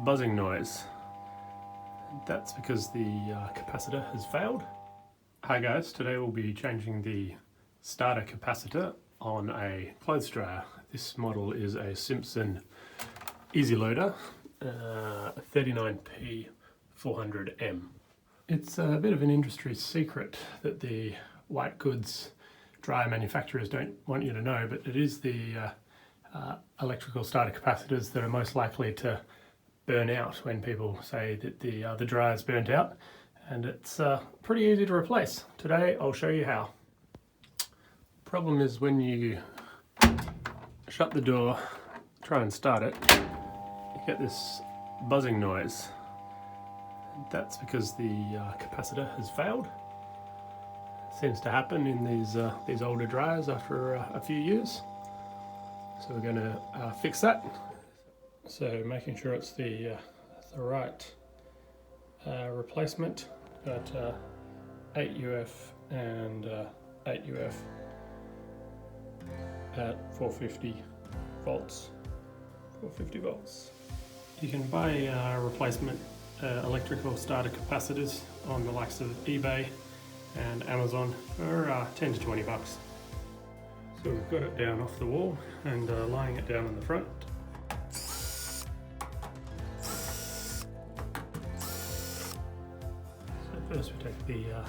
buzzing noise. That's because the capacitor has failed. Hi guys, today we'll be changing the starter capacitor on a clothes dryer. This model is a Simpson Easy Loader 39P 400M. It's a bit of an industry secret that the white goods dryer manufacturers don't want you to know, but it is the electrical starter capacitors that are most likely to burn out when people say that the dryer's burnt out, and it's pretty easy to replace. Today I'll show you how. Problem is when you shut the door, try and start it, you get this buzzing noise. That's because the capacitor has failed. Seems to happen in these older dryers after a few years. So we're going to fix that. So making sure it's the right replacement. Got 8 UF and 8 UF at 450 volts. 450 volts. You can buy replacement electrical starter capacitors on the likes of eBay and Amazon for 10 to 20 bucks. So we've got it down off the wall and lying it down on the front. So first we take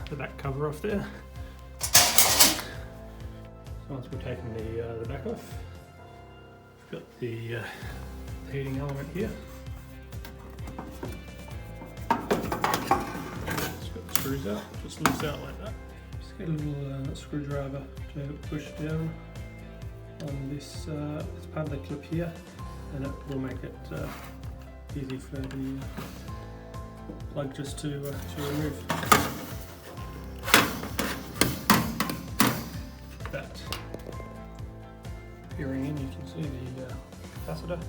the back cover off there. So once we've taken the back off, we've got the heating element here. Screws out, just lifts out like that. Just get a little screwdriver to push down on this part of the clip here, and it will make it easy for the plug just to remove. That peering in, you can see the capacitor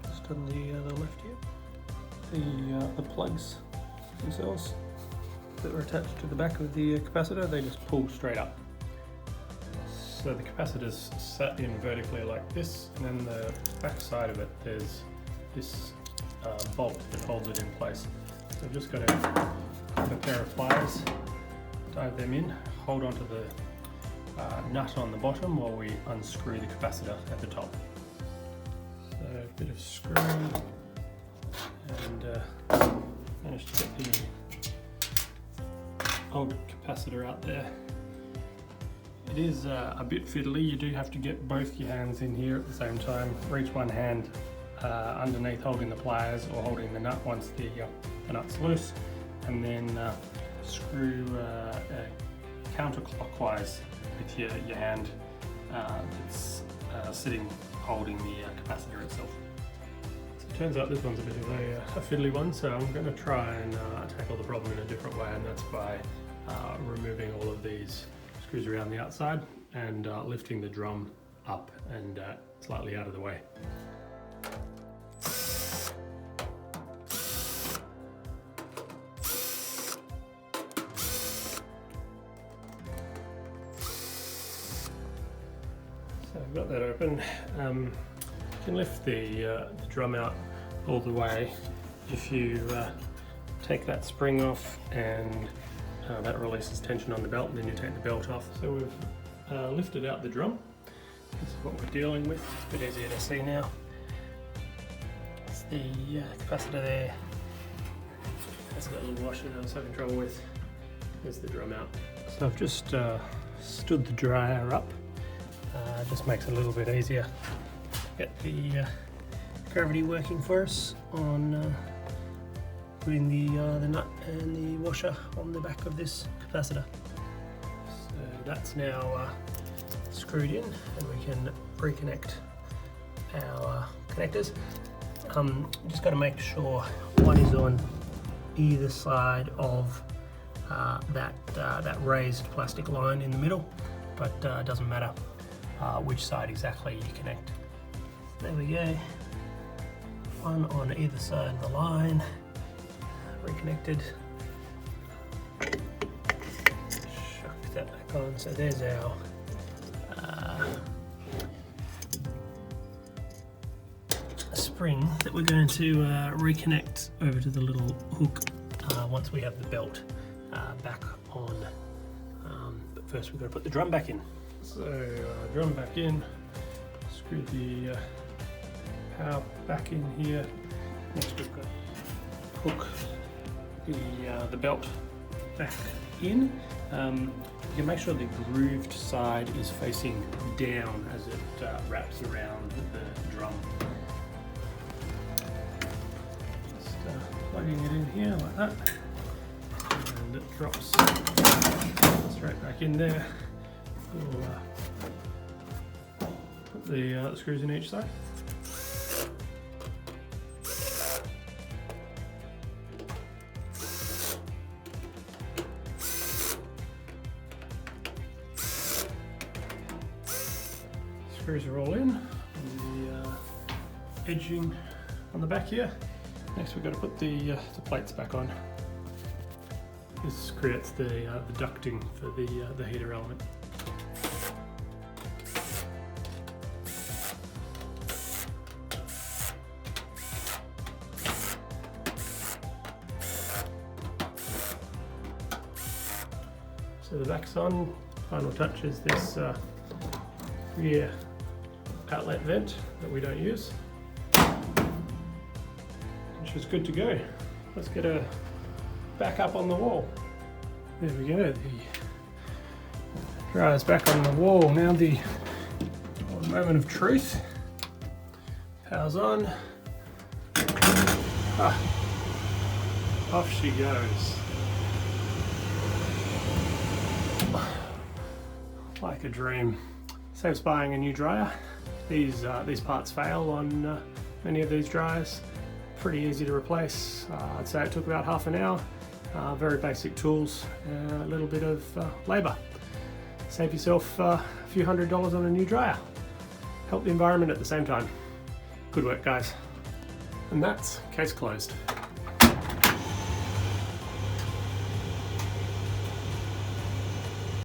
just on the left here. The plugs themselves that are attached to the back of the capacitor, they just pull straight up. So the capacitor's set in vertically like this, and then the back side of it there's this bolt that holds it in place. So I've just got to have a pair of pliers, dive them in, hold onto the nut on the bottom while we unscrew the capacitor at the top. So a bit of screw, and managed to get the old capacitor out there. It is a bit fiddly. You do have to get both your hands in here at the same time. Reach one hand underneath holding the pliers or holding the nut once the nut's loose, and then screw counterclockwise with your hand that's sitting holding the capacitor itself. So it turns out this one's a bit of a fiddly one, so I'm going to try and tackle the problem in a different way, and that's by removing all of these screws around the outside and lifting the drum up and slightly out of the way. So I've got that open. You can lift the drum out all the way if you take that spring off, and that releases tension on the belt, and then you take the belt off. So we've lifted out the drum. This is what we're dealing with. It's a bit easier to see now. It's the capacitor there. That's got a little washer that I was having trouble with. There's the drum out. So I've just stood the dryer up. Just makes it a little bit easier to get the gravity working for us on putting the nut and the washer on the back of this capacitor. So that's now screwed in, and we can reconnect our connectors. Just got to make sure one is on either side of that raised plastic line in the middle, but it doesn't matter which side exactly you connect. So there we go, one on either side of the line. Reconnected. Chuck that back on. So there's our spring that we're going to reconnect over to the little hook once we have the belt back on. But first we've got to put the drum back in. So drum back in, screw the power back in here. Next we've got hook the belt back in. You can make sure the grooved side is facing down as it wraps around the drum. Just plugging it in here like that, and it drops straight back in there. We'll put the screws in each side. Screws are all in, and the edging on the back here. Next we've got to put the plates back on. This creates the ducting for the heater element. So the back's on. Final touch is this rear outlet vent that we don't use, which is good to go. Let's get her back up on the wall. There we go, the dryer's back on the wall. Now the moment of truth. Power's on. Off she goes. Like a dream. Saves buying a new dryer. These parts fail on many of these dryers. Pretty easy to replace. I'd say it took about half an hour. Very basic tools, a little bit of labour. Save yourself a few $100s on a new dryer. Help the environment at the same time. Good work, guys. And that's case closed.